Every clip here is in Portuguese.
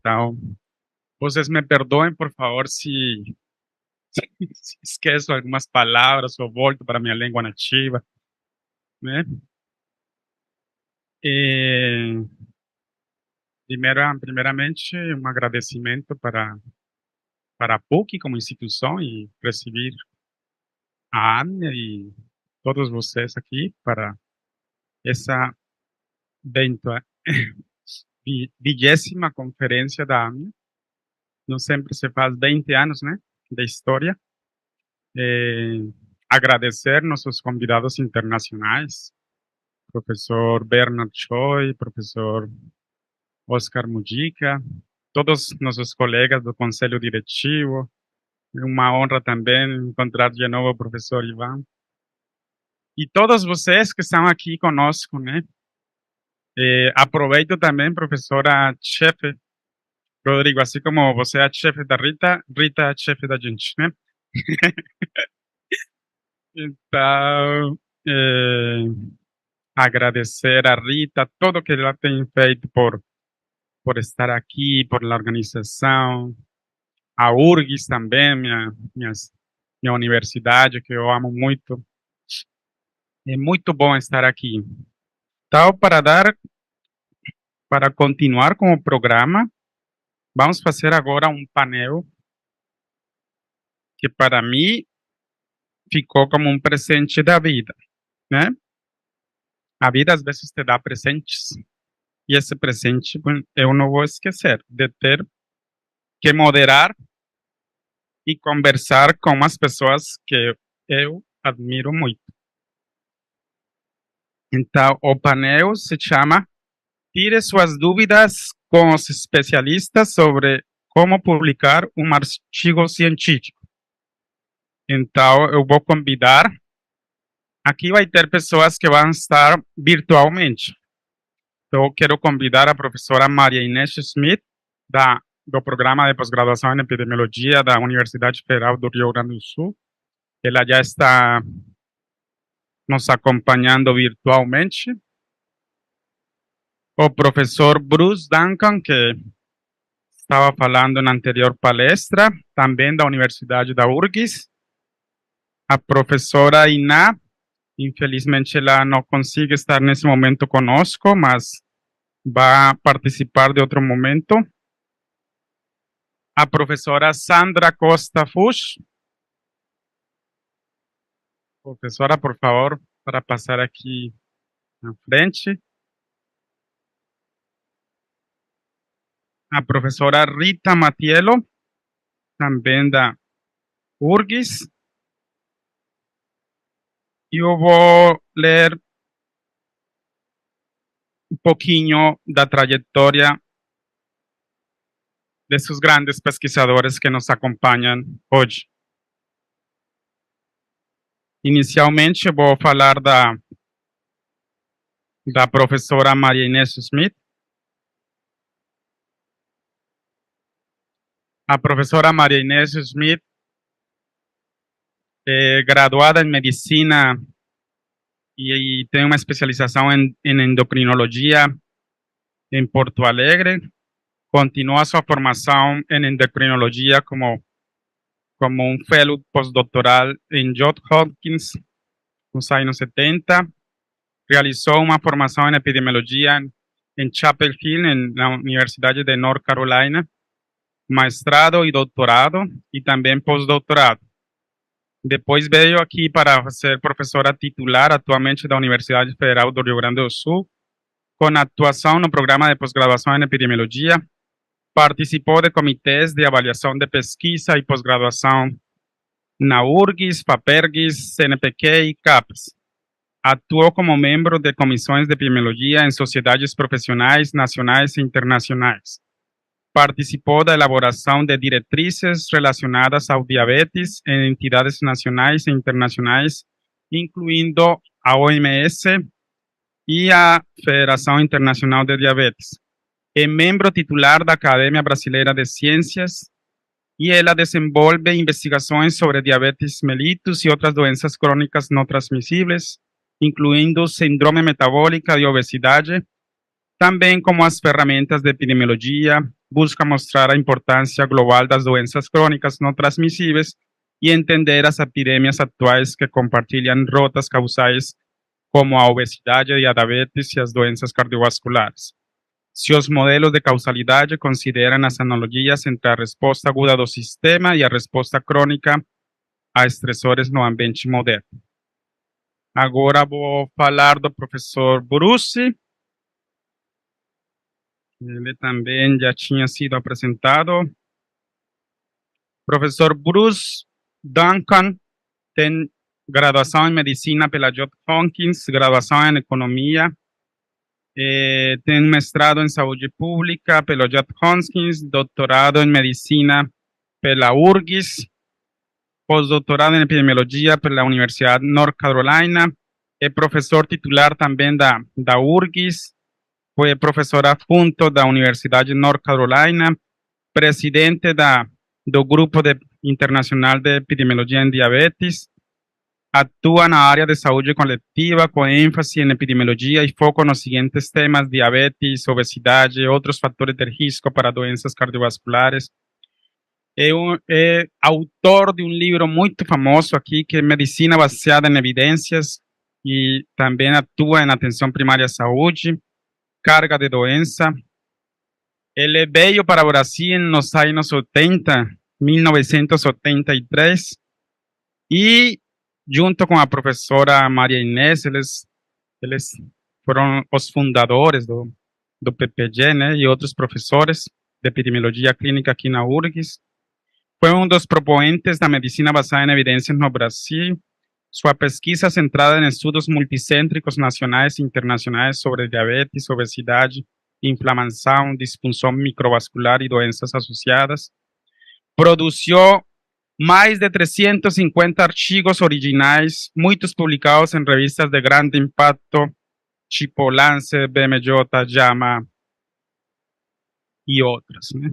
Então, vocês me perdoem, por favor, se esqueço algumas palavras ou volto para minha língua nativa, né? E, primeiramente, um agradecimento para a PUC como instituição e receber a Ania e todos vocês aqui para essa 20ª conferência da AMIA. Não sempre se faz 20 anos, né, de história. Agradecer nossos convidados internacionais, professor Bernard Choi, professor Oscar Mujica, todos nossos colegas do Conselho Diretivo. É uma honra também encontrar de novo o professor Ivan. E todos vocês que estão aqui conosco, né? Aproveito também, professora chefe, Rodrigo, assim como você é a chefe da Rita, Rita é a chefe da gente, né? Então, agradecer a Rita, tudo que ela tem feito por estar aqui, por la organização, a URGS também, minha universidade, que eu amo muito. É muito bom estar aqui. Então, para continuar com o programa, vamos fazer agora um painel que para mim ficou como um presente da vida, né? A vida às vezes te dá presentes e esse presente eu não vou esquecer de ter que moderar e conversar com as pessoas que eu admiro muito. Então, o painel se chama Tire suas dúvidas com os especialistas sobre como publicar um artigo científico. Então, eu vou convidar. Aqui vai ter pessoas que vão estar virtualmente. Então, eu quero convidar a professora Maria Inês Smith, do programa de pós-graduação em epidemiologia da Universidade Federal do Rio Grande do Sul. Ela já está nos acompanhando virtualmente. O professor Bruce Duncan, que estava falando na anterior palestra, também da Universidade da URGS. A professora Iná, infelizmente ela não consegue estar nesse momento conosco, mas vai participar de outro momento. A professora Sandra Costa Fuchs. Professora, por favor, para passar aqui na frente. A professora Rita Matiello, também da URGS. E eu vou ler um pouquinho da trajetória desses grandes pesquisadores que nos acompanham hoje. Inicialmente, vou falar da professora Maria Inês Smith. A professora Maria Inês Smith é graduada em medicina e tem uma especialização em endocrinologia em Porto Alegre. Continua sua formação em endocrinologia como um fellow pós-doutoral em Johns Hopkins nos anos 70. Realizou uma formação em epidemiologia em Chapel Hill, na Universidade de North Carolina, mestrado e doutorado, e também pós-doutorado. Depois veio aqui para ser professora titular atualmente da Universidade Federal do Rio Grande do Sul, com atuação no programa de pós-graduação em epidemiologia. Participou de comitês de avaliação de pesquisa e pós-graduação na URGS, FAPERGS, CNPq e CAPES. Atuou como membro de comissões de epidemiologia em sociedades profissionais nacionais e internacionais. Participou da elaboração de diretrizes relacionadas ao diabetes em entidades nacionais e internacionais, incluindo a OMS e a Federação Internacional de Diabetes. É membro titular da Academia Brasileira de Ciências e ela desenvolve investigações sobre diabetes mellitus e outras doenças crônicas não transmissíveis, incluindo síndrome metabólica e obesidade, também como as ferramentas de epidemiologia, busca mostrar a importância global das doenças crônicas não transmissíveis e entender as epidemias atuais que compartilham rotas causais como a obesidade, a diabetes e as doenças cardiovasculares. Seus modelos de causalidade consideram as analogias entre a resposta aguda do sistema e a resposta crônica a estressores no ambiente moderno. Agora vou falar do professor Bruce. Ele também já tinha sido apresentado. Professor Bruce Duncan tem graduação em medicina pela Johns Hopkins, graduação em economia, tem mestrado em saúde pública pela Johns Hopkins, doutorado em medicina pela URGS, pós-doutorado em epidemiologia pela Universidade de North Carolina, é professor titular também da URGS, foi professor adjunto da Universidade de North Carolina, presidente do Grupo Internacional de Epidemiologia em Diabetes, atua na área de saúde coletiva com ênfase em epidemiologia e foco nos seguintes temas: diabetes, obesidade e outros fatores de risco para doenças cardiovasculares. É autor de um livro muito famoso aqui, que é Medicina Baseada em Evidências, e também atua em atenção primária à saúde, carga de doença. Ele veio para o Brasil nos anos 80, 1983, e junto com a professora Maria Inês, eles foram os fundadores do PPG, né, e outros professores de epidemiologia clínica aqui na URGS. Foi um dos proponentes da medicina baseada em evidências no Brasil. Sua pesquisa centrada em estudos multicêntricos nacionais e internacionais sobre diabetes, obesidade, inflamação, disfunção microvascular e doenças associadas. Produziu mais de 350 artigos originais, muitos publicados em revistas de grande impacto, tipo Lancet, BMJ, JAMA e outras, né?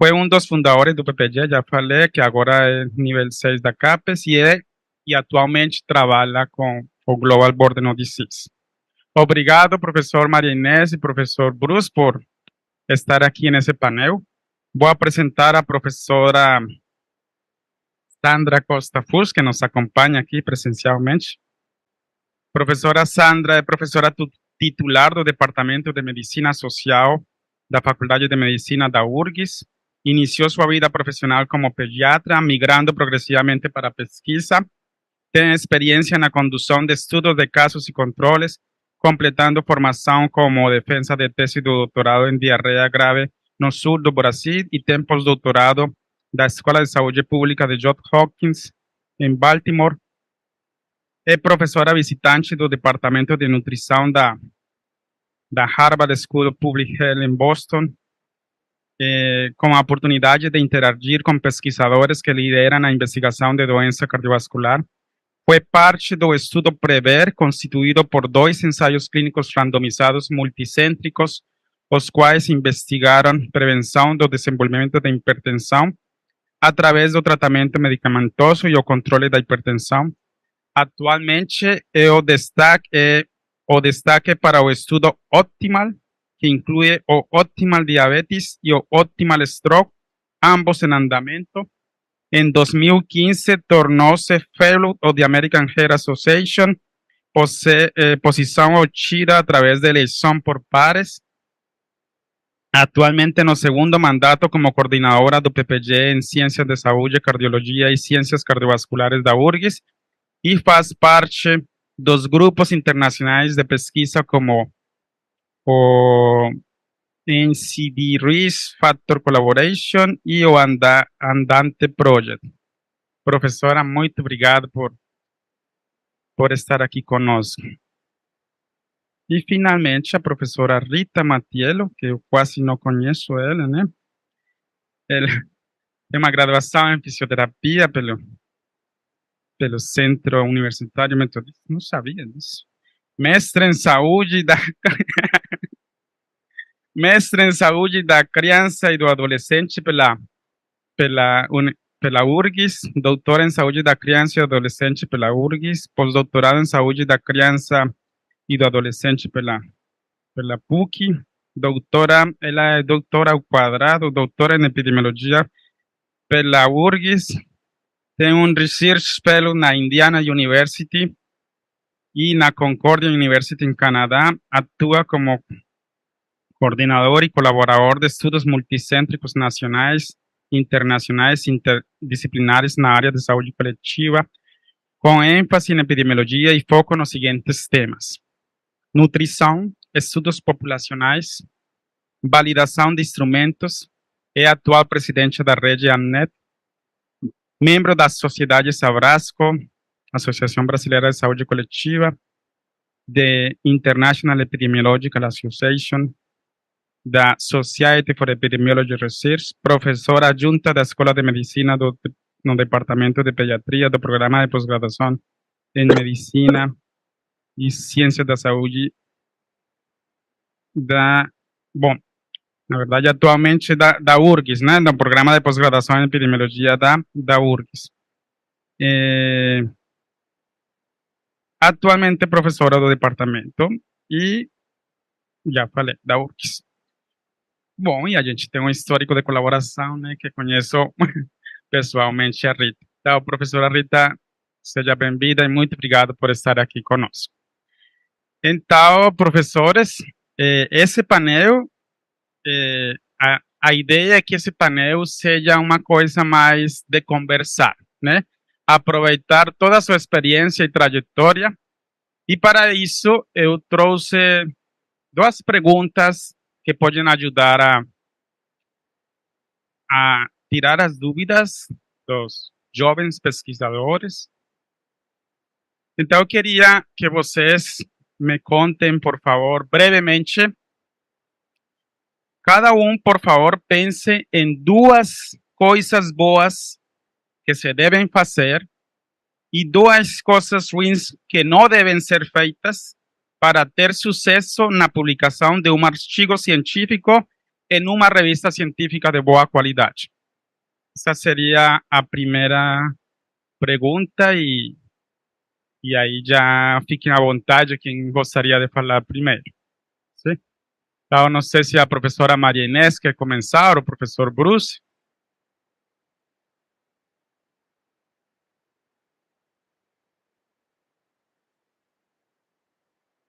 Foi um dos fundadores do PPG, já falei, que agora é nível 6 da CAPES, e atualmente trabalha com o Global Burden of Disease. Obrigado, professor Maria Inês e professor Bruce, por estar aqui nesse painel. Vou apresentar a professora Sandra Costa Furs, que nos acompanha aqui presencialmente. Professora Sandra é professora titular do Departamento de Medicina Social da Faculdade de Medicina da URGS. Iniciou sua vida profissional como pediatra, migrando progressivamente para a pesquisa. Tem experiência na condução de estudos de casos e controles, completando formação como defesa de tese do doutorado em diarreia grave no sul do Brasil e tem pós-doutorado da Escola de Saúde Pública de Johns Hopkins, em Baltimore. É professora visitante do Departamento de Nutrição da Harvard School of Public Health em Boston, com a oportunidade de interagir com pesquisadores que lideram a investigação de doença cardiovascular. Foi parte do estudo PREVER, constituído por 2 ensaios clínicos randomizados multicêntricos, os quais investigaram prevenção do desenvolvimento da hipertensão através do tratamento medicamentoso e o controle da hipertensão. Atualmente, o destaque para o estudo OPTIMAL, que inclui o Optimal Diabetes e o Optimal Stroke, ambos em andamento. Em 2015, tornou-se Fellow of the American Heart Association, posição obtida através de eleição por pares. Atualmente no segundo mandato como coordenadora do PPG em Ciências de Saúde, Cardiologia e Ciências Cardiovasculares da URGS, e faz parte dos grupos internacionais de pesquisa como o NCD Risk Factor Collaboration e o Andante Project. Professora, muito obrigado por estar aqui conosco. E, finalmente, a professora Rita Mattiello, que eu quase não conheço ela, né? Ela tem uma graduação em fisioterapia pelo Centro Universitário Metodista, não sabia disso. Mestre em Saúde Mestre em Saúde da Criança e do Adolescente pela URGS, doutor em Saúde da Criança e do Adolescente pela URGS, pós-doutorado em Saúde da Criança e do Adolescente pela PUC, ela é doutora ao quadrado, doutora em epidemiologia pela URGS, tem um Research Fellow na Indiana University e na Concordia University em Canadá, atua como coordenador e colaborador de estudos multicêntricos nacionais, internacionais, interdisciplinares na área de saúde coletiva, com ênfase em epidemiologia e foco nos seguintes temas: nutrição, estudos populacionais, validação de instrumentos, é atual presidente da rede AMNET, membro da Sociedade Sabrasco, Associação Brasileira de Saúde Coletiva, de International Epidemiological Association, da Society for Epidemiology Research, professora adjunta da Escola de Medicina no Departamento de Pediatria do Programa de Pós-Graduação em Medicina e Ciência da Saúde bom, na verdade, atualmente da URGS, né, do Programa de Pós-Graduação em Epidemiologia da URGS. Atualmente professora do departamento e, já falei, da URGS. Bom, e a gente tem um histórico de colaboração, né, que conheço pessoalmente a Rita. Então, professora Rita, seja bem-vinda e muito obrigado por estar aqui conosco. Então, professores, esse painel, a ideia é que esse painel seja uma coisa mais de conversar, né? Aproveitar toda a sua experiência e trajetória. E para isso, eu trouxe duas perguntas que podem ajudar a tirar as dúvidas dos jovens pesquisadores. Então, eu queria que vocês me contem, por favor, brevemente. Cada um, por favor, pense em duas coisas boas que se devem fazer e duas coisas ruins que não devem ser feitas para ter sucesso na publicação de um artigo científico em uma revista científica de boa qualidade. Essa seria a primeira pergunta e aí já fiquem à vontade quem gostaria de falar primeiro. Sim? Então, não sei se a professora Maria Inês quer começar ou o professor Bruce.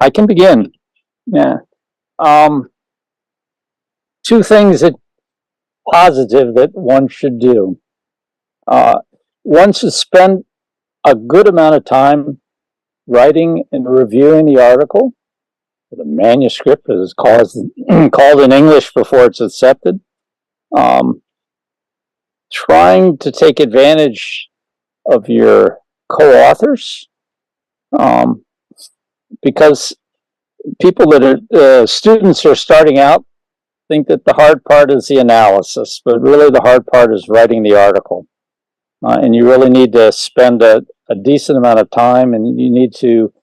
I can begin. Yeah. Two things that positive that one should do. One should spend a good amount of time writing and reviewing the article. The manuscript is called in English before it's accepted. Trying to take advantage of your co-authors. Because people that are students who are starting out think that the hard part is the analysis, but really the hard part is writing the article. And you really need to spend a decent amount of time, and you need to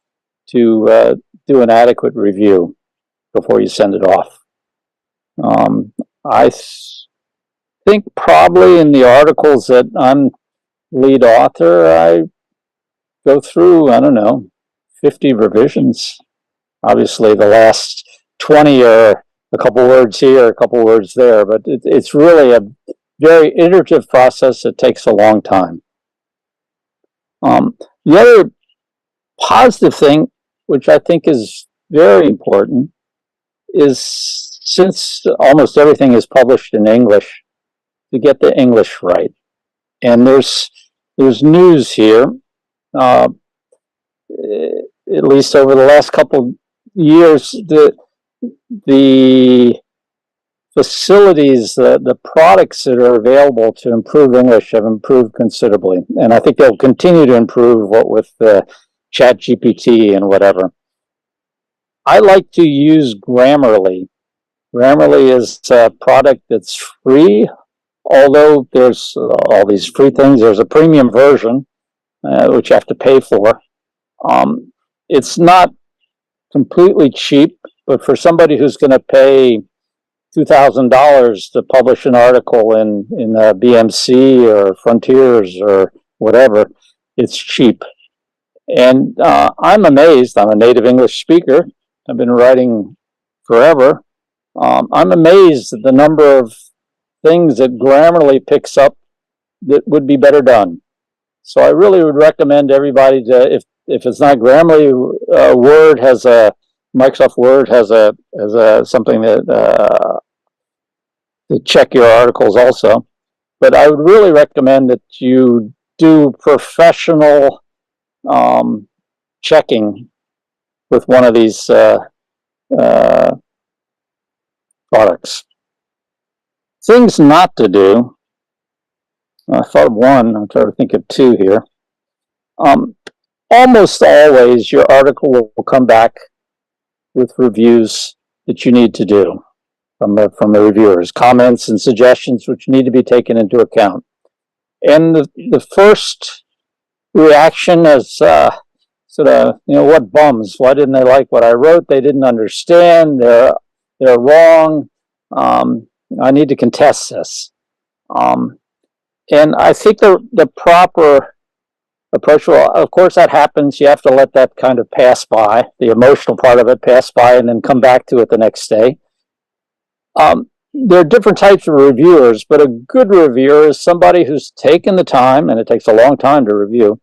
do an adequate review before you send it off. I think probably in the articles that I'm lead author, I go through, I don't know, 50 revisions. Obviously, the last 20 are a couple words here, a couple words there, but it's really a very iterative process that takes a long time. The other positive thing, which I think is very important, is since almost everything is published in English, to get the English right. And there's news here. At least over the last couple years, the facilities, the products that are available to improve English have improved considerably. And I think they'll continue to improve with ChatGPT and whatever. I like to use Grammarly. Grammarly is a product that's free, although there's all these free things. There's a premium version, which you have to pay for. It's not completely cheap, but for somebody who's going to pay $2,000 to publish an article in BMC or Frontiers or whatever, it's cheap. And I'm amazed. I'm a native English speaker. I've been writing forever. I'm amazed at the number of things that Grammarly picks up that would be better done. So I really would recommend everybody to, if it's not Grammarly, Word has Microsoft Word has something that to check your articles also. But I would really recommend that you do professional checking with one of these products. Things not to do. I thought of one. I'm trying to think of two here. Almost always your article will come back with reviews that you need to do from the reviewers, comments and suggestions which need to be taken into account. And the first reaction is sort of, what bums? Why didn't they like what I wrote? They didn't understand. They're wrong. I need to contest this. And I think the proper approach, well, of course that happens. You have to let that kind of pass by, the emotional part of it pass by, and then come back to it the next day. There are different types of reviewers, but a good reviewer is somebody who's taken the time, and it takes a long time to review,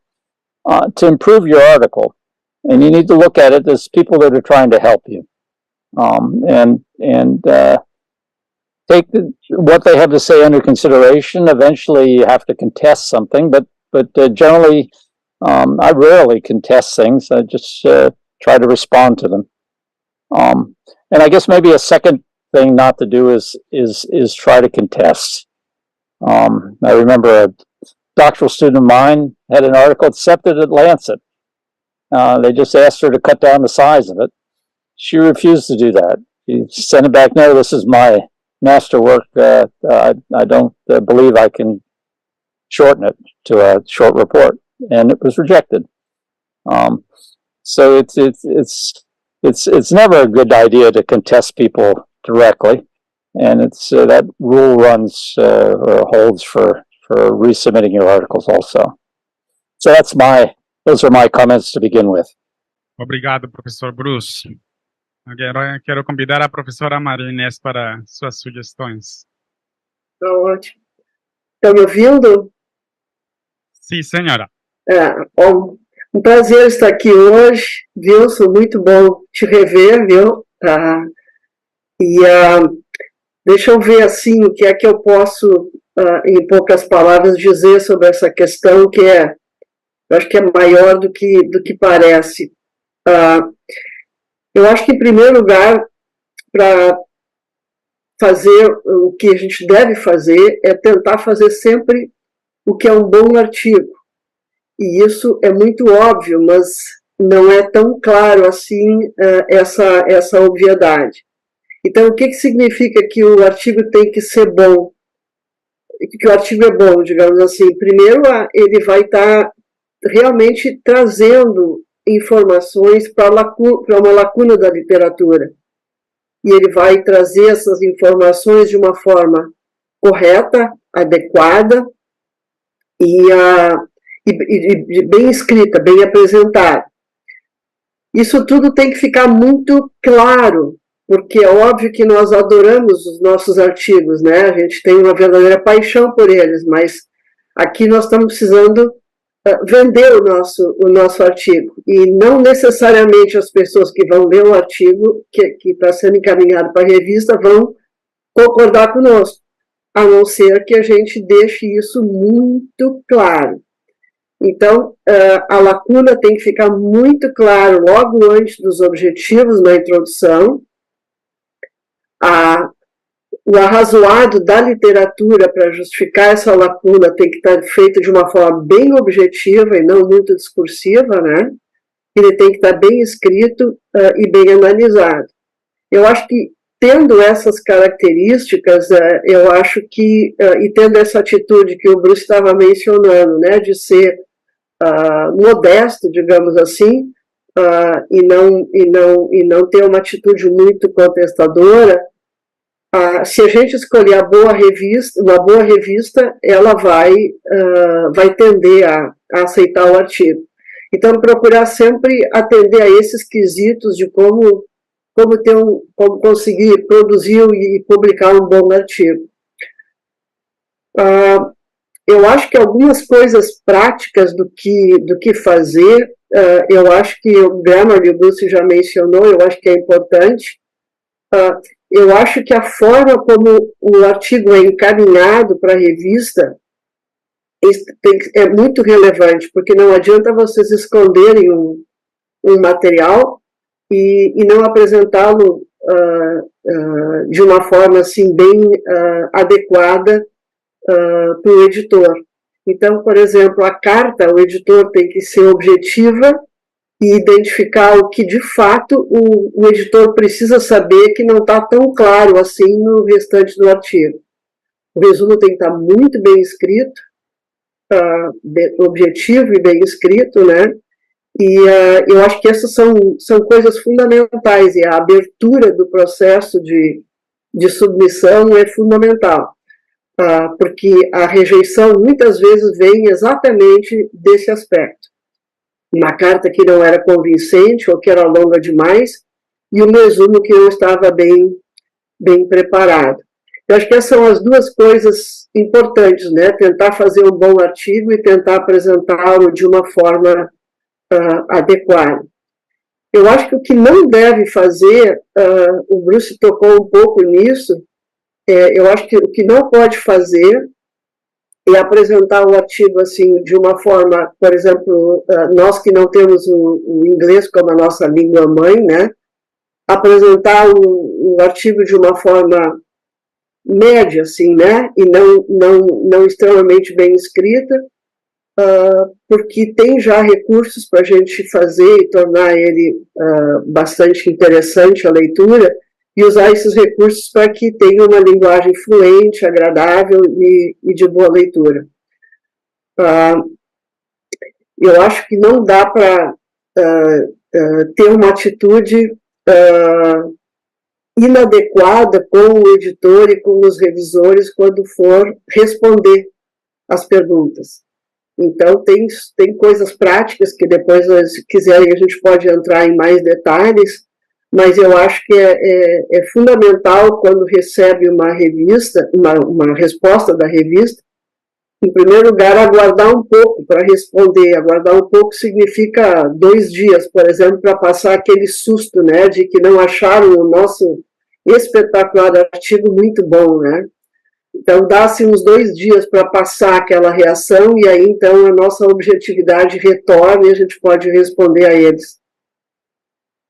to improve your article. And you need to look at it as people that are trying to help you. And take what they have to say under consideration. Eventually you have to contest something, but generally, I rarely contest things. I just try to respond to them. And I guess maybe a second thing not to do is try to contest. I remember a doctoral student of mine had an article accepted at Lancet. They just asked her to cut down the size of it. She refused to do that. She sent it back. No, this is my masterwork. I don't believe I can shorten it to a short report, and it was rejected. So it's never a good idea to contest people directly, and it's that rule runs or holds for resubmitting your articles also. So those are my comments to begin with. Obrigado, professor Bruce. Agora quero convidar a professora Maria Inês para suas sugestões. Ótimo. Estão me ouvindo? Sim, senhora. Bom, um prazer estar aqui hoje, Wilson, muito bom te rever, viu? E deixa eu ver, assim, o que é que eu posso, em poucas palavras, dizer sobre essa questão que eu acho que é maior do que parece. Eu acho que, em primeiro lugar, para fazer o que a gente deve fazer é tentar fazer sempre o que é um bom artigo. E isso é muito óbvio, mas não é tão claro assim essa obviedade. Então, o que significa que o artigo tem que ser bom? Que o artigo é bom, digamos assim. Primeiro, ele vai estar realmente trazendo informações para uma lacuna da literatura. E ele vai trazer essas informações de uma forma correta, adequada e bem escrita, bem apresentada. Isso tudo tem que ficar muito claro, porque é óbvio que nós adoramos os nossos artigos, né? A gente tem uma verdadeira paixão por eles, mas aqui nós estamos precisando vender o nosso artigo. E não necessariamente as pessoas que vão ler o artigo que está sendo encaminhado para a revista vão concordar conosco, a não ser que a gente deixe isso muito claro. Então, a lacuna tem que ficar muito claro logo antes dos objetivos na introdução. O arrazoado da literatura para justificar essa lacuna tem que estar feito de uma forma bem objetiva e não muito discursiva, né? Ele tem que estar bem escrito e bem analisado. Eu acho que, tendo essas características, eu acho que, e tendo essa atitude que o Bruce estava mencionando, né, de ser modesto, digamos assim, e não ter uma atitude muito contestadora, se a gente escolher uma boa revista, ela vai tender a aceitar o artigo. Então, procurar sempre atender a esses quesitos de como como conseguir produzir e publicar um bom artigo. Eu acho que algumas coisas práticas do que fazer, eu acho que o Grammarly, o Bruce já mencionou, eu acho que é importante. Eu acho que a forma como o artigo é encaminhado para a revista é muito relevante, porque não adianta vocês esconderem um material e não apresentá-lo de uma forma assim bem adequada para o editor. Então, por exemplo, a carta, o editor tem que ser objetiva e identificar o que de fato o editor precisa saber, que não está tão claro assim no restante do artigo. O resumo tem que estar muito bem escrito, objetivo e bem escrito, né? E eu acho que essas são coisas fundamentais, e a abertura do processo de submissão é fundamental, porque a rejeição muitas vezes vem exatamente desse aspecto. Uma carta que não era convincente ou que era longa demais, e um resumo que não estava bem preparado. Eu acho que essas são as duas coisas importantes, né? Tentar fazer um bom artigo e tentar apresentá-lo de uma forma adequada. Eu acho que o que não deve fazer, o Bruce tocou um pouco nisso, eu acho que o que não pode fazer é apresentar o artigo assim de uma forma, por exemplo, nós que não temos o inglês como a nossa língua mãe, né? Apresentar o artigo de uma forma média, assim, né? E não extremamente bem escrita, porque tem já recursos para a gente fazer e tornar ele bastante interessante a leitura, e usar esses recursos para que tenha uma linguagem fluente, agradável e de boa leitura. Eu acho que não dá para ter uma atitude inadequada com o editor e com os revisores quando for responder as perguntas. Então, tem coisas práticas que depois, se quiserem, a gente pode entrar em mais detalhes, mas eu acho que é fundamental, quando recebe uma revista, uma resposta da revista, em primeiro lugar, aguardar um pouco para responder. Aguardar um pouco significa 2 dias, por exemplo, para passar aquele susto, né, de que não acharam o nosso espetacular artigo muito bom, né? Então, dá-se uns 2 dias para passar aquela reação, e aí, então, a nossa objetividade retorna e a gente pode responder a eles.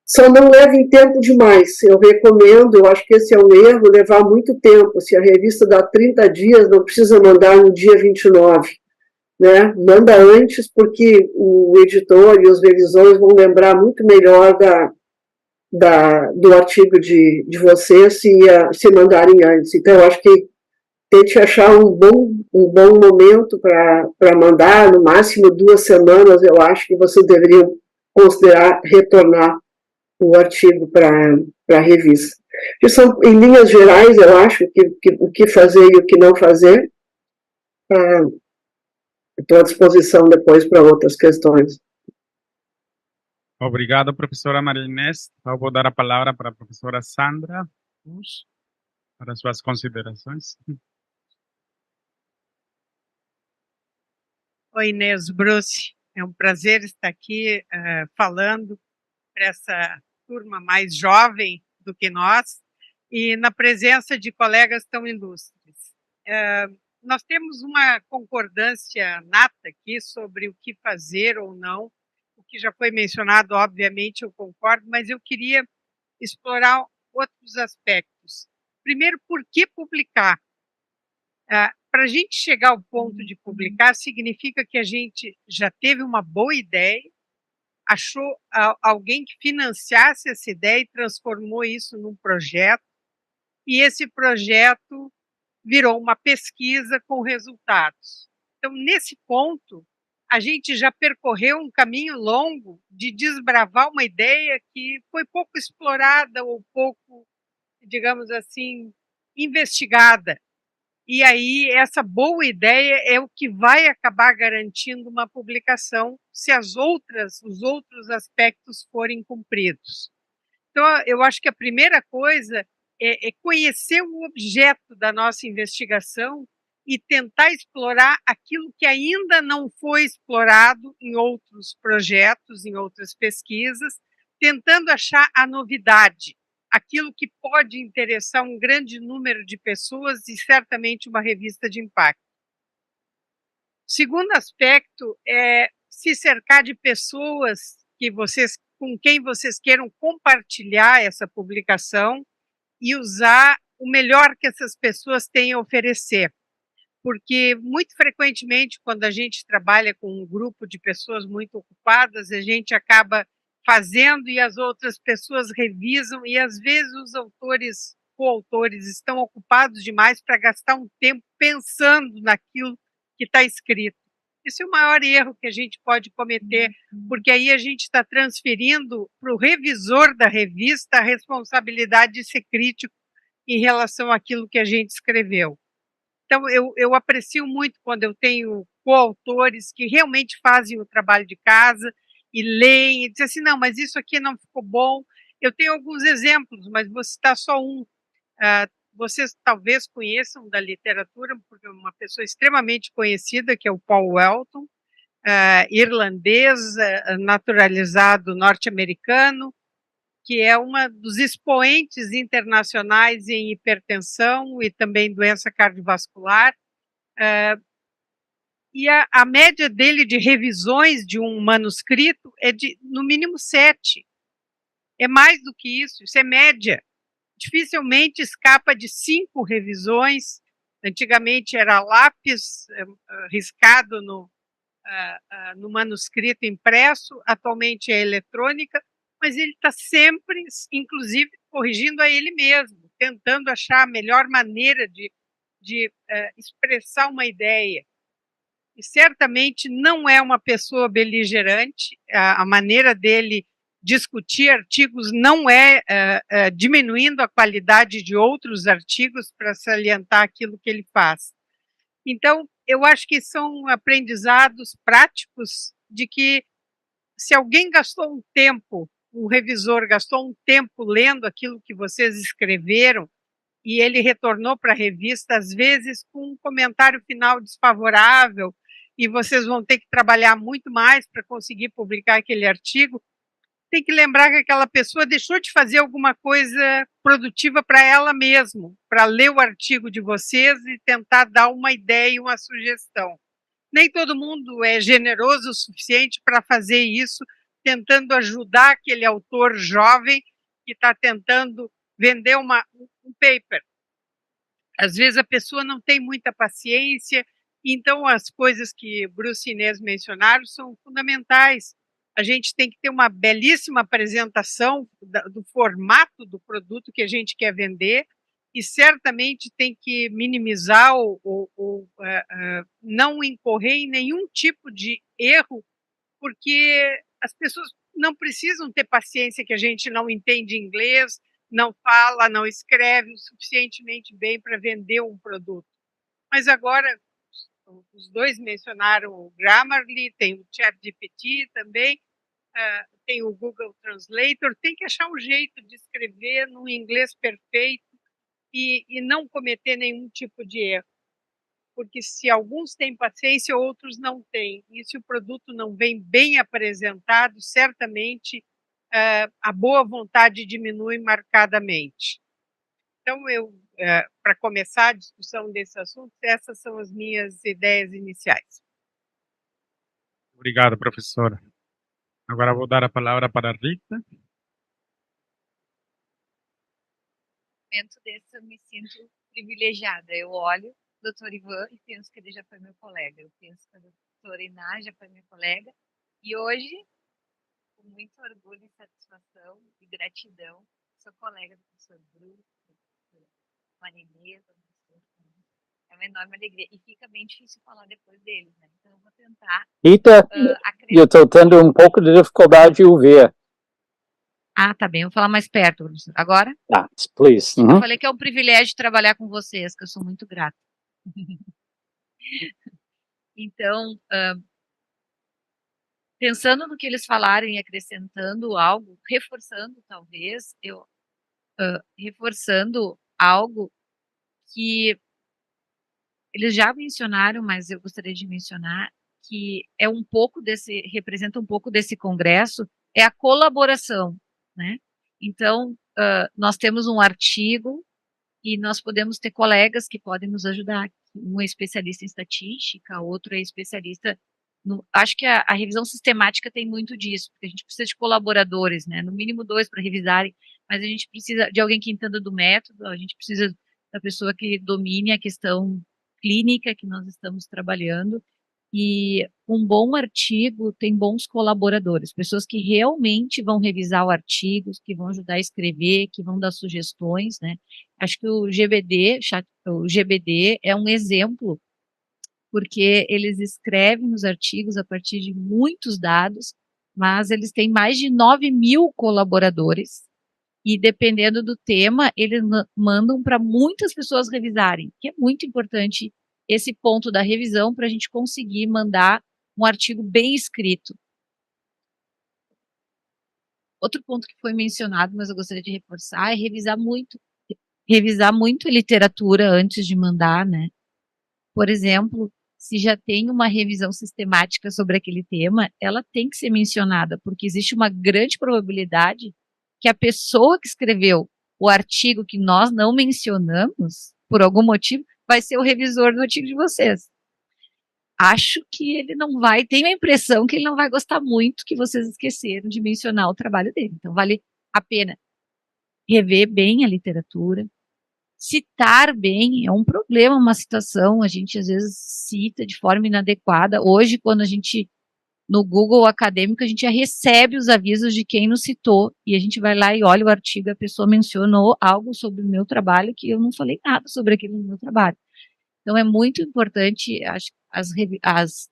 Só não levem tempo demais. Eu recomendo, eu acho que esse é um erro, levar muito tempo. Se a revista dá 30 dias, não precisa mandar no dia 29, né? Manda antes, porque o editor e os revisores vão lembrar muito melhor do artigo de vocês se mandarem antes. Então, eu acho que tente achar um bom momento para mandar, no máximo 2 semanas, eu acho que vocês deveriam considerar retornar o artigo para a revista. Que são, em linhas gerais, eu acho, o que fazer e o que não fazer. Estou à disposição depois para outras questões. Obrigado, professora Maria Inês. Eu vou dar a palavra para a professora Sandra para suas considerações. Oi, Inês, Bruce. É um prazer estar aqui falando para essa turma mais jovem do que nós e na presença de colegas tão ilustres. Nós temos uma concordância nata aqui sobre o que fazer ou não. O que já foi mencionado, obviamente, eu concordo, mas eu queria explorar outros aspectos. Primeiro, por que publicar? Para a gente chegar ao ponto de publicar, significa que a gente já teve uma boa ideia, achou alguém que financiasse essa ideia e transformou isso num projeto, e esse projeto virou uma pesquisa com resultados. Então, nesse ponto, a gente já percorreu um caminho longo de desbravar uma ideia que foi pouco explorada ou pouco, digamos assim, investigada. E aí, essa boa ideia é o que vai acabar garantindo uma publicação se os outros aspectos forem cumpridos. Então, eu acho que a primeira coisa é conhecer o objeto da nossa investigação e tentar explorar aquilo que ainda não foi explorado em outros projetos, em outras pesquisas, tentando achar a novidade, aquilo que pode interessar um grande número de pessoas e certamente uma revista de impacto. O segundo aspecto é se cercar de pessoas com quem vocês queiram compartilhar essa publicação e usar o melhor que essas pessoas têm a oferecer. Porque, muito frequentemente, quando a gente trabalha com um grupo de pessoas muito ocupadas, a gente acaba fazendo e as outras pessoas revisam, e às vezes os coautores estão ocupados demais para gastar um tempo pensando naquilo que está escrito. Esse é o maior erro que a gente pode cometer, porque aí a gente está transferindo para o revisor da revista a responsabilidade de ser crítico em relação àquilo que a gente escreveu. Então, eu aprecio muito quando eu tenho coautores que realmente fazem o trabalho de casa e leem e dizem assim, não, mas isso aqui não ficou bom. Eu tenho alguns exemplos, mas vou citar só um. Vocês talvez conheçam da literatura, porque é uma pessoa extremamente conhecida, que é o Paul Wellton, irlandês, naturalizado norte-americano, que é uma dos expoentes internacionais em hipertensão e também doença cardiovascular. E a média dele de revisões de um manuscrito é de, no mínimo, 7. É mais do que isso é média. Dificilmente escapa de 5 revisões. Antigamente era lápis riscado no manuscrito impresso, atualmente é eletrônica, mas ele está sempre, inclusive, corrigindo a ele mesmo, tentando achar a melhor maneira de expressar uma ideia. E certamente não é uma pessoa beligerante, a maneira dele discutir artigos não é diminuindo a qualidade de outros artigos para salientar aquilo que ele faz. Então, eu acho que são aprendizados práticos de que se alguém gastou um tempo, um revisor gastou um tempo lendo aquilo que vocês escreveram e ele retornou para a revista, às vezes com um comentário final desfavorável, e vocês vão ter que trabalhar muito mais para conseguir publicar aquele artigo, tem que lembrar que aquela pessoa deixou de fazer alguma coisa produtiva para ela mesma, para ler o artigo de vocês e tentar dar uma ideia e uma sugestão. Nem todo mundo é generoso o suficiente para fazer isso, tentando ajudar aquele autor jovem que está tentando vender um paper. Às vezes a pessoa não tem muita paciência, então as coisas que Bruce e Inês mencionaram são fundamentais. A gente tem que ter uma belíssima apresentação do formato do produto que a gente quer vender e certamente tem que minimizar ou não incorrer em nenhum tipo de erro, porque as pessoas não precisam ter paciência que a gente não entende inglês, não fala, não escreve o suficientemente bem para vender um produto. Mas agora, os dois mencionaram o Grammarly, tem o ChatGPT também, tem o Google Translator, tem que achar um jeito de escrever num inglês perfeito e não cometer nenhum tipo de erro. Porque se alguns têm paciência, outros não têm. E se o produto não vem bem apresentado, certamente a boa vontade diminui marcadamente. Então, para começar a discussão desse assunto, essas são as minhas ideias iniciais. Obrigado, professora. Agora vou dar a palavra para a Rita. Momento desse eu me sinto privilegiada. Eu olho o Dr. Ivan e penso que ele já foi meu colega. Eu penso que a doutora Iná já foi minha colega. E hoje, com muito orgulho e satisfação e gratidão, sou colega do professor Bruno, do professor Marinês, do professor. É uma enorme alegria. E fica bem difícil falar depois deles, né? Então eu vou tentar... Rita, eu estou tendo um pouco de dificuldade de ouvir. Ah, tá bem. Eu vou falar mais perto, professor. Agora? Ah, please. Eu falei que é um privilégio trabalhar com vocês, que eu sou muito grata. Então, pensando no que eles falaram e acrescentando algo, reforçando talvez, reforçando algo que eles já mencionaram, mas eu gostaria de mencionar, que é um pouco representa um pouco desse congresso, é a colaboração, né? Então, nós temos um artigo e nós podemos ter colegas que podem nos ajudar. Um é especialista em estatística, outro é especialista acho que a revisão sistemática tem muito disso, porque a gente precisa de colaboradores, né? No mínimo 2 para revisarem, mas a gente precisa de alguém que entenda do método, a gente precisa da pessoa que domine a questão clínica que nós estamos trabalhando. E um bom artigo tem bons colaboradores, pessoas que realmente vão revisar o artigo, que vão ajudar a escrever, que vão dar sugestões, né? Acho que o GBD é um exemplo, porque eles escrevem os artigos a partir de muitos dados, mas eles têm mais de 9.000 colaboradores, e dependendo do tema, eles mandam para muitas pessoas revisarem, que é muito importante esse ponto da revisão para a gente conseguir mandar um artigo bem escrito. Outro ponto que foi mencionado, mas eu gostaria de reforçar, é revisar muito a literatura antes de mandar, né? Por exemplo, se já tem uma revisão sistemática sobre aquele tema, ela tem que ser mencionada, porque existe uma grande probabilidade que a pessoa que escreveu o artigo que nós não mencionamos, por algum motivo, vai ser o revisor do artigo de vocês. Acho que ele não vai, tenho a impressão que ele não vai gostar muito que vocês esqueceram de mencionar o trabalho dele. Então, vale a pena rever bem a literatura, citar bem é um problema, uma citação, a gente às vezes cita de forma inadequada. Hoje, quando a gente, no Google acadêmico, a gente já recebe os avisos de quem nos citou, e a gente vai lá e olha o artigo, a pessoa mencionou algo sobre o meu trabalho que eu não falei nada sobre aquilo no meu trabalho. Então, é muito importante as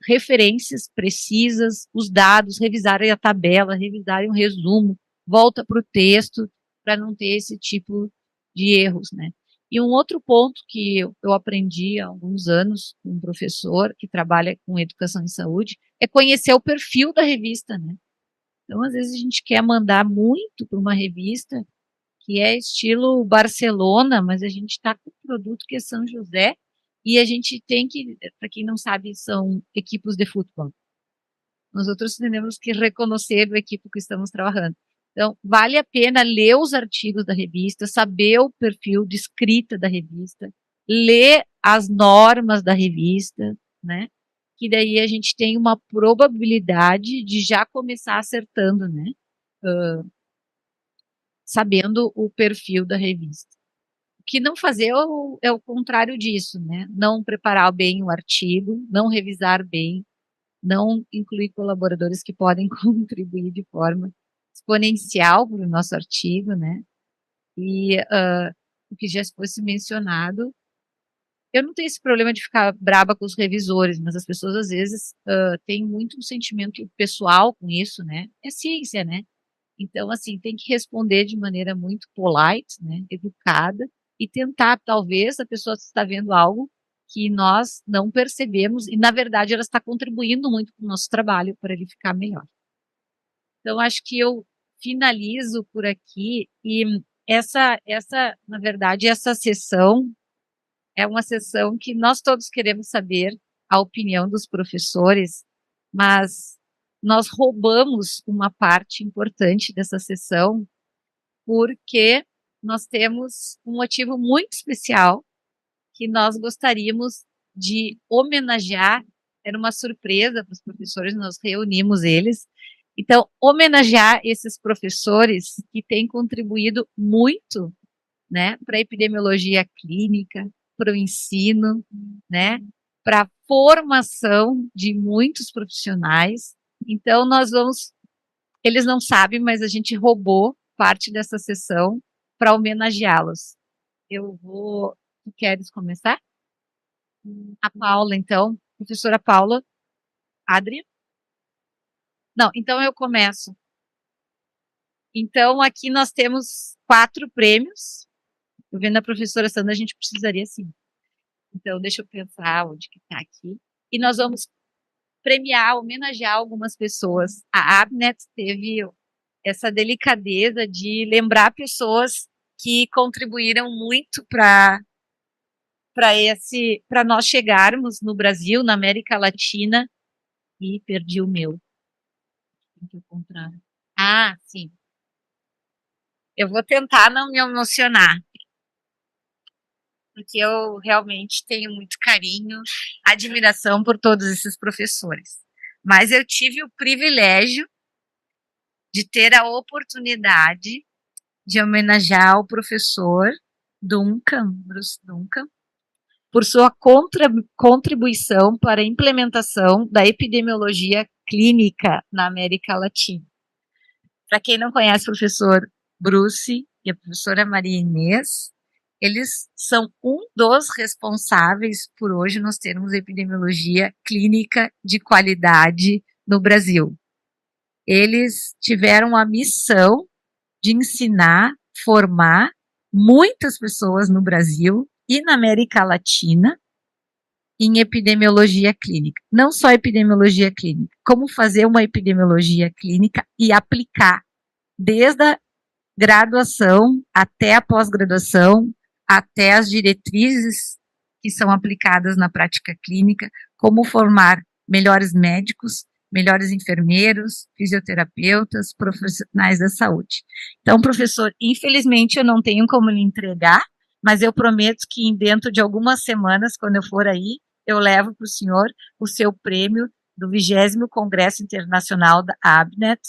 referências precisas, os dados, revisarem a tabela, revisarem o resumo, volta para o texto, para não ter esse tipo de erros, né? E um outro ponto que eu aprendi há alguns anos com um professor que trabalha com educação em saúde é conhecer o perfil da revista, né? Então, às vezes, a gente quer mandar muito para uma revista que é estilo Barcelona, mas a gente está com um produto que é São José, e a gente tem que, para quem não sabe, são equipes de futebol. Nós outros temos que reconhecer o equipe que estamos trabalhando. Então, vale a pena ler os artigos da revista, saber o perfil de escrita da revista, ler as normas da revista, né? Que daí a gente tem uma probabilidade de já começar acertando, né? Sabendo o perfil da revista. O que não fazer é o contrário disso, né? Não preparar bem o artigo, não revisar bem, não incluir colaboradores que podem contribuir de forma exponencial para o nosso artigo, né? E o que já fosse mencionado, eu não tenho esse problema de ficar braba com os revisores, mas as pessoas às vezes têm muito um sentimento pessoal com isso, né? É ciência, né? Então, assim, tem que responder de maneira muito polite, né, educada, e tentar, talvez, a pessoa está vendo algo que nós não percebemos, e, na verdade, ela está contribuindo muito com o nosso trabalho para ele ficar melhor. Então, acho que eu finalizo por aqui, e na verdade, essa sessão é uma sessão que nós todos queremos saber a opinião dos professores, mas nós roubamos uma parte importante dessa sessão porque nós temos um motivo muito especial que nós gostaríamos de homenagear. Era uma surpresa para os professores, nós reunimos eles. Então, homenagear esses professores que têm contribuído muito, né, para a epidemiologia clínica, para o ensino, né, para a formação de muitos profissionais. Então, eles não sabem, mas a gente roubou parte dessa sessão para homenageá-los. Tu queres começar? A Paula, então, professora Paula, Adri? Não, então eu começo. Então, aqui nós temos 4 prêmios. Eu vendo a professora Sandra, a gente precisaria sim. Então, deixa eu pensar onde que está aqui. E nós vamos premiar, homenagear algumas pessoas. A ABNet teve essa delicadeza de lembrar pessoas que contribuíram muito para nós chegarmos no Brasil, na América Latina, e perdi o meu. Tem que encontrar. Ah, sim. Eu vou tentar não me emocionar, porque eu realmente tenho muito carinho, admiração por todos esses professores. Mas eu tive o privilégio de ter a oportunidade de homenagear o professor Duncan, Bruce Duncan, por sua contribuição para a implementação da epidemiologia clínica na América Latina. Para quem não conhece o professor Bruce e a professora Maria Inês, eles são um dos responsáveis por hoje nós termos epidemiologia clínica de qualidade no Brasil. Eles tiveram a missão de ensinar, formar muitas pessoas no Brasil e na América Latina em epidemiologia clínica. Não só epidemiologia clínica, como fazer uma epidemiologia clínica e aplicar desde a graduação até a pós-graduação, até as diretrizes que são aplicadas na prática clínica, como formar melhores médicos, melhores enfermeiros, fisioterapeutas, profissionais da saúde. Então, professor, infelizmente eu não tenho como lhe entregar, mas eu prometo que dentro de algumas semanas, quando eu for aí, eu levo para o senhor o seu prêmio do 20º Congresso Internacional da ABNet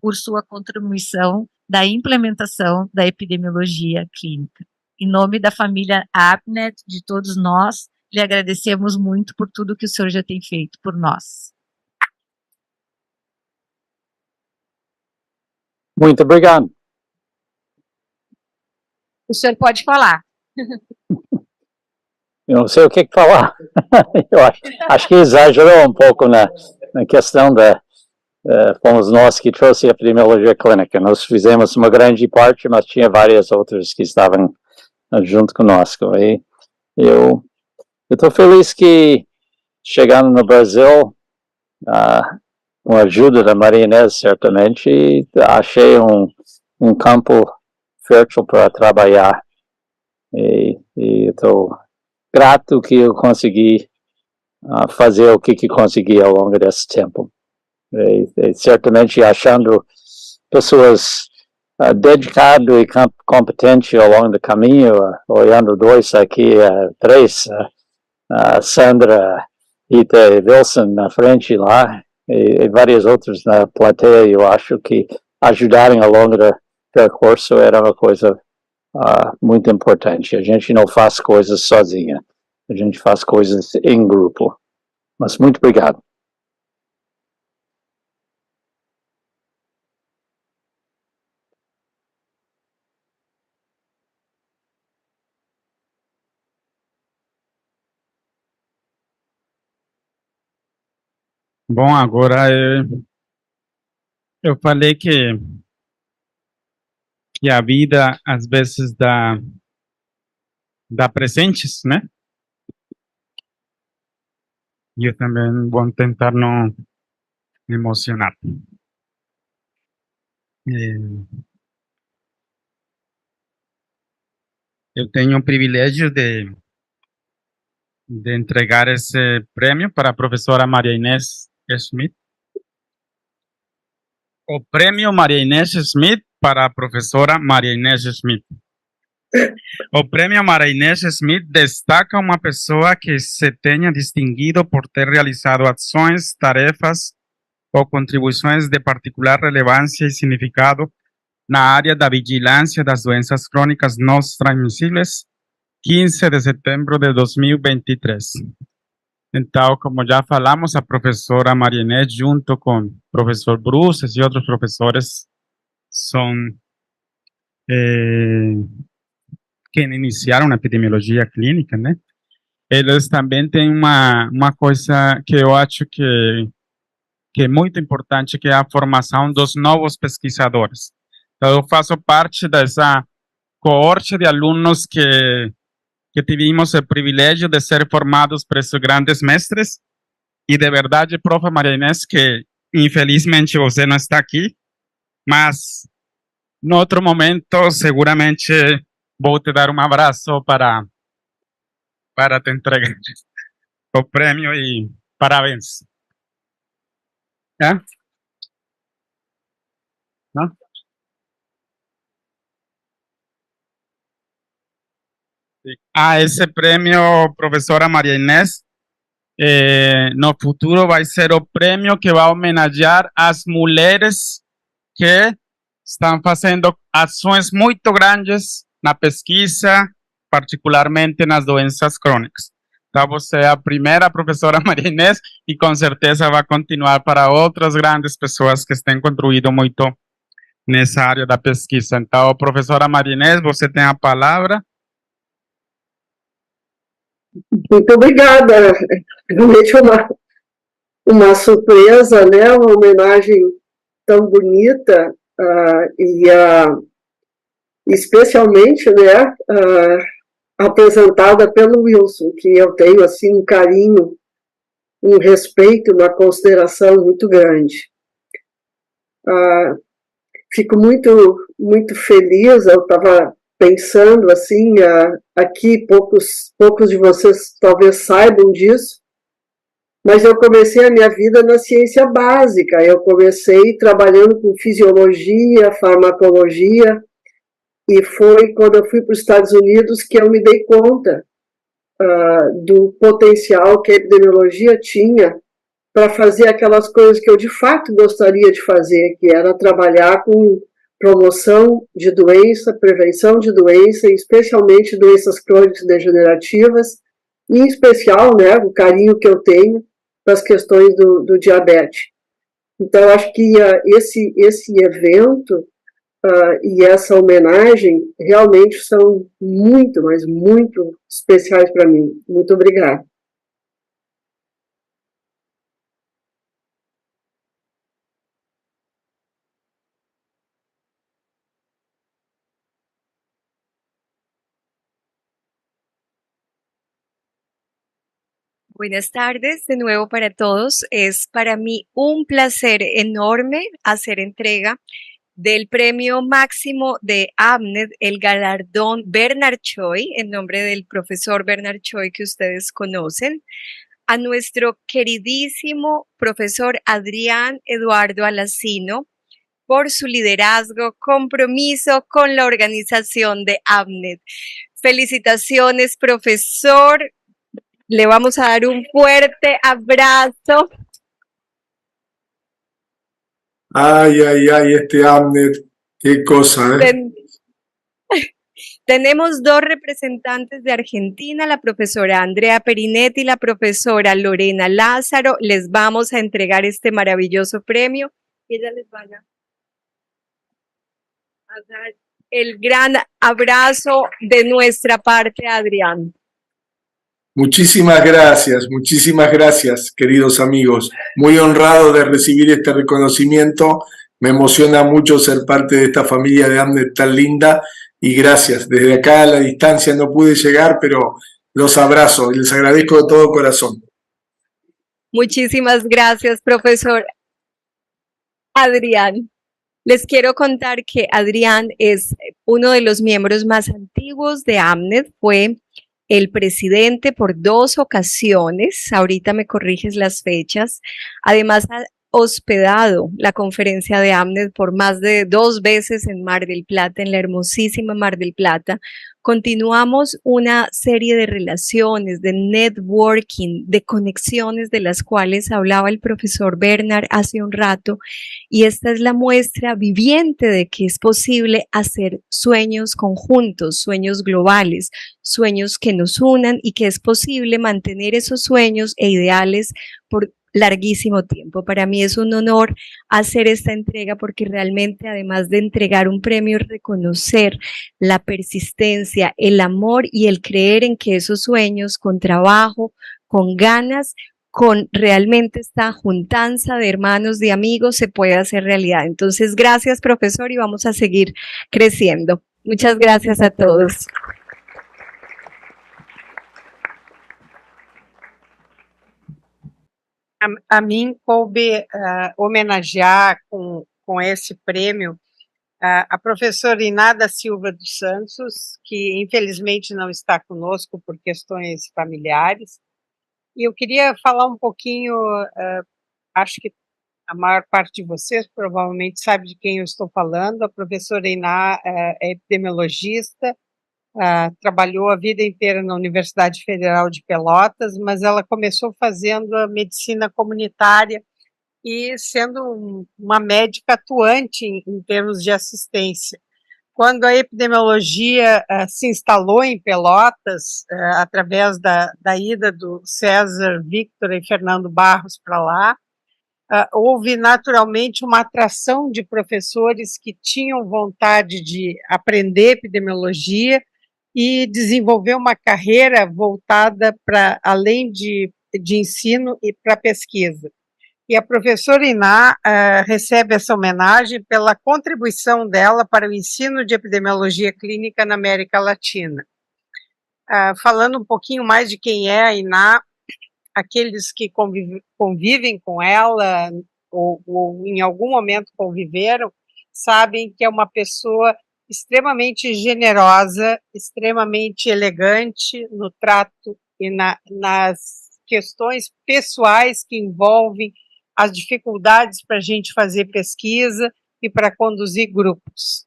por sua contribuição da implementação da epidemiologia clínica. Em nome da família ABNet, de todos nós, lhe agradecemos muito por tudo que o senhor já tem feito por nós. Muito obrigado. O senhor pode falar. Eu não sei o que falar. Eu acho que exagerou um pouco na questão da... fomos nós que trouxe a epidemiologia clínica. Nós fizemos uma grande parte, mas tinha várias outras que estavam junto conosco. E eu estou feliz que, chegando no Brasil, com a ajuda da Maria Inês, certamente, achei um campo fértil para trabalhar. E estou grato que eu consegui fazer o que consegui ao longo desse tempo. E certamente achando pessoas dedicadas e competentes ao longo do caminho, olhando dois aqui, três, Sandra, Rita e Wilson na frente lá, e várias outras na plateia. Eu acho que ajudarem ao longo do percurso era uma coisa muito importante. A gente não faz coisas sozinha, a gente faz coisas em grupo. Mas muito obrigado. Bom, agora eu falei que a vida às vezes dá presentes, né? E eu também vou tentar não me emocionar. Eu tenho o privilégio de entregar esse prêmio para a professora Maria Inês Schmidt. O prêmio Maria Inês Schmidt para a professora Maria Inês Schmidt. O prêmio Maria Inês Schmidt destaca uma pessoa que se tenha distinguido por ter realizado ações, tarefas ou contribuições de particular relevância e significado na área da vigilância das doenças crônicas não transmissíveis, 15 de setembro de 2023. Então, como já falamos, a professora Maria Inês, junto com o professor Bruce e outros professores, são que iniciaram a epidemiologia clínica, né? Eles também têm uma coisa que eu acho que é muito importante, que é a formação dos novos pesquisadores. Então, eu faço parte dessa coorte de alunos que tivemos o privilégio de ser formados por esses grandes mestres, E de verdade, prof. Maria Inês, que infelizmente você não está aqui, mas em outro momento seguramente vou te dar um abraço para te entregar o prêmio e parabéns. ¿É? ¿No? Sí. Esse prêmio, professora Maria Inês, no futuro vai ser o prêmio que vai homenagear as mulheres que estão fazendo ações muito grandes na pesquisa, particularmente nas doenças crônicas. Então, você é a primeira professora Maria Inês e com certeza vai continuar para outras grandes pessoas que têm contribuído muito nessa área da pesquisa. Então, professora Maria Inês, você tem a palavra. Muito obrigada. Realmente uma surpresa, né? Uma homenagem tão bonita especialmente, né? Apresentada pelo Wilson, que eu tenho assim um carinho, um respeito, uma consideração muito grande. Fico muito feliz. Eu estava pensando assim, aqui poucos de vocês talvez saibam disso, mas eu comecei a minha vida na ciência básica. Eu comecei trabalhando com fisiologia, farmacologia, e foi quando eu fui para os Estados Unidos que eu me dei conta do potencial que a epidemiologia tinha para fazer aquelas coisas que eu de fato gostaria de fazer, que era trabalhar com promoção de doença, prevenção de doença, especialmente doenças crônicas degenerativas, e em especial, né, o carinho que eu tenho para as questões do diabetes. Então, acho que esse evento e essa homenagem realmente são muito, mas muito especiais para mim. Muito obrigada. Buenas tardes de nuevo para todos. Es para mí un placer enorme hacer entrega del premio máximo de ABNET, el galardón Bernard Choi, en nombre del profesor Bernard Choi que ustedes conocen, a nuestro queridísimo profesor Adrián Eduardo Alacino por su liderazgo, compromiso con la organización de ABNET. Felicitaciones, profesor. Le vamos a dar un fuerte abrazo. Ay, este ABNET, qué cosa, ¿eh? Tenemos dos representantes de Argentina, la profesora Andrea Perinetti y la profesora Lorena Lázaro. Les vamos a entregar este maravilloso premio y ellas les van a dar el gran abrazo de nuestra parte, Adrián. Muchísimas gracias, queridos amigos. Muy honrado de recibir este reconocimiento. Me emociona mucho ser parte de esta familia de ABNET tan linda y gracias. Desde acá a la distancia no pude llegar, pero los abrazo y les agradezco de todo corazón. Muchísimas gracias, profesor Adrián. Les quiero contar que Adrián es uno de los miembros más antiguos de ABNET, fue el presidente por 2 ocasiones, ahorita me corriges las fechas, además ha hospedado la conferencia de ABNET por más de 2 veces en Mar del Plata, en la hermosísima Mar del Plata. Continuamos una serie de relaciones, de networking, de conexiones de las cuales hablaba el profesor Bernard hace un rato, y esta es la muestra viviente de que es posible hacer sueños conjuntos, sueños globales, sueños que nos unan y que es posible mantener esos sueños e ideales por larguísimo tiempo. Para mí es un honor hacer esta entrega porque realmente, además de entregar un premio, reconocer la persistencia, el amor y el creer en que esos sueños con trabajo, con ganas, con realmente esta juntanza de hermanos, de amigos, se puede hacer realidad. Entonces, gracias, profesor, y vamos a seguir creciendo. Muchas gracias a todos. A mim coube homenagear com esse prêmio a professora Iná da Silva dos Santos, que infelizmente não está conosco por questões familiares. E eu queria falar um pouquinho, acho que a maior parte de vocês provavelmente sabe de quem eu estou falando. A professora Iná é epidemiologista, trabalhou a vida inteira na Universidade Federal de Pelotas, mas ela começou fazendo a medicina comunitária e sendo uma médica atuante em termos de assistência. Quando a epidemiologia se instalou em Pelotas, através da ida do César Victor e Fernando Barros para lá, houve naturalmente uma atração de professores que tinham vontade de aprender epidemiologia e desenvolver uma carreira voltada para além de ensino e para pesquisa. E a professora Iná recebe essa homenagem pela contribuição dela para o ensino de epidemiologia clínica na América Latina. Falando um pouquinho mais de quem é a Iná, aqueles que convivem com ela ou em algum momento conviveram, sabem que é uma pessoa extremamente generosa, extremamente elegante no trato e nas questões pessoais que envolvem as dificuldades para a gente fazer pesquisa e para conduzir grupos.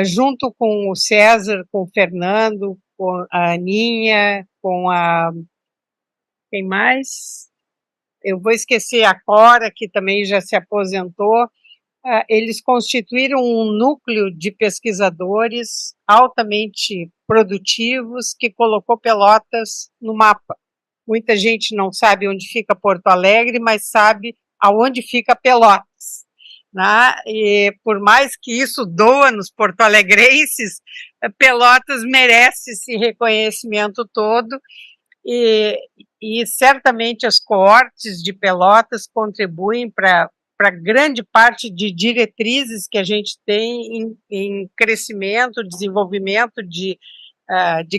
Junto com o César, com o Fernando, com a Aninha, com a... quem mais? Eu vou esquecer a Cora, que também já se aposentou. Eles constituíram um núcleo de pesquisadores altamente produtivos que colocou Pelotas no mapa. Muita gente não sabe onde fica Porto Alegre, mas sabe aonde fica Pelotas, né? E por mais que isso doa nos porto-alegrenses, Pelotas merece esse reconhecimento todo e certamente as coortes de Pelotas contribuem para grande parte de diretrizes que a gente tem em crescimento, desenvolvimento de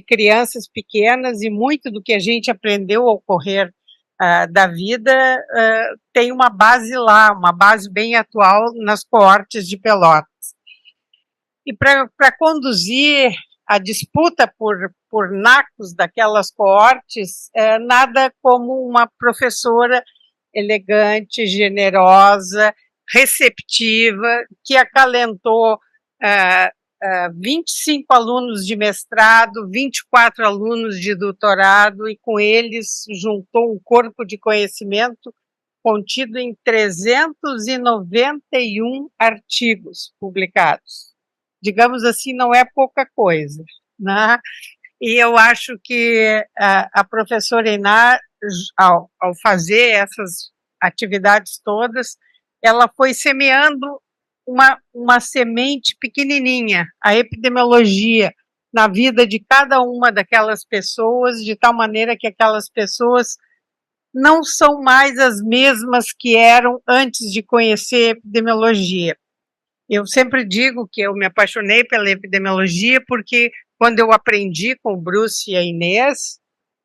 crianças pequenas, e muito do que a gente aprendeu ao correr da vida tem uma base lá, uma base bem atual nas coortes de Pelotas. E para conduzir a disputa por nacos daquelas coortes, nada como uma professora elegante, generosa, receptiva, que acalentou 25 alunos de mestrado, 24 alunos de doutorado, e com eles juntou um corpo de conhecimento contido em 391 artigos publicados. Digamos assim, não é pouca coisa, né? E eu acho que a professora Iná, ao fazer essas atividades todas, ela foi semeando uma semente pequenininha, a epidemiologia, na vida de cada uma daquelas pessoas, de tal maneira que aquelas pessoas não são mais as mesmas que eram antes de conhecer epidemiologia. Eu sempre digo que eu me apaixonei pela epidemiologia porque, quando eu aprendi com o Bruce e a Inês,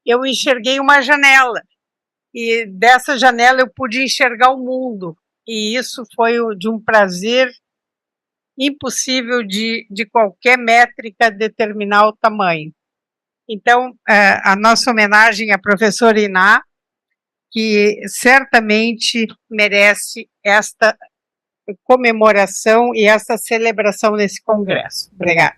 eu enxerguei uma janela, e dessa janela eu pude enxergar o mundo, e isso foi de um prazer impossível de qualquer métrica determinar o tamanho. Então, a nossa homenagem à professora Iná, que certamente merece esta comemoração e essa celebração nesse congresso. Obrigada.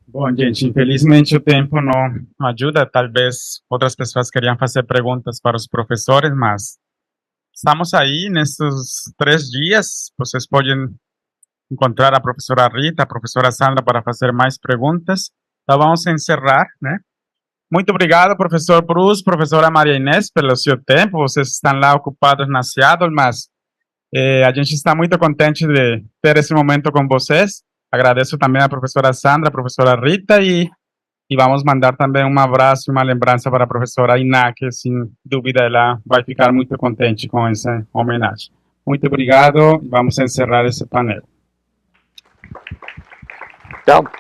Bom, gente, infelizmente o tempo não ajuda. Talvez outras pessoas queriam fazer perguntas para os professores, mas estamos aí nesses 3 dias. Vocês podem encontrar a professora Rita, a professora Sandra para fazer mais perguntas. Então vamos encerrar, né? Muito obrigado, professor Bruce, professora Maria Inês, pelo seu tempo. Vocês estão lá ocupados na Seattle, mas a gente está muito contente de ter esse momento com vocês. Agradeço também à professora Sandra, à professora Rita, e vamos mandar também um abraço e uma lembrança para a professora Iná, que sem dúvida ela vai ficar muito contente com essa homenagem. Muito obrigado, vamos encerrar esse painel. Tchau.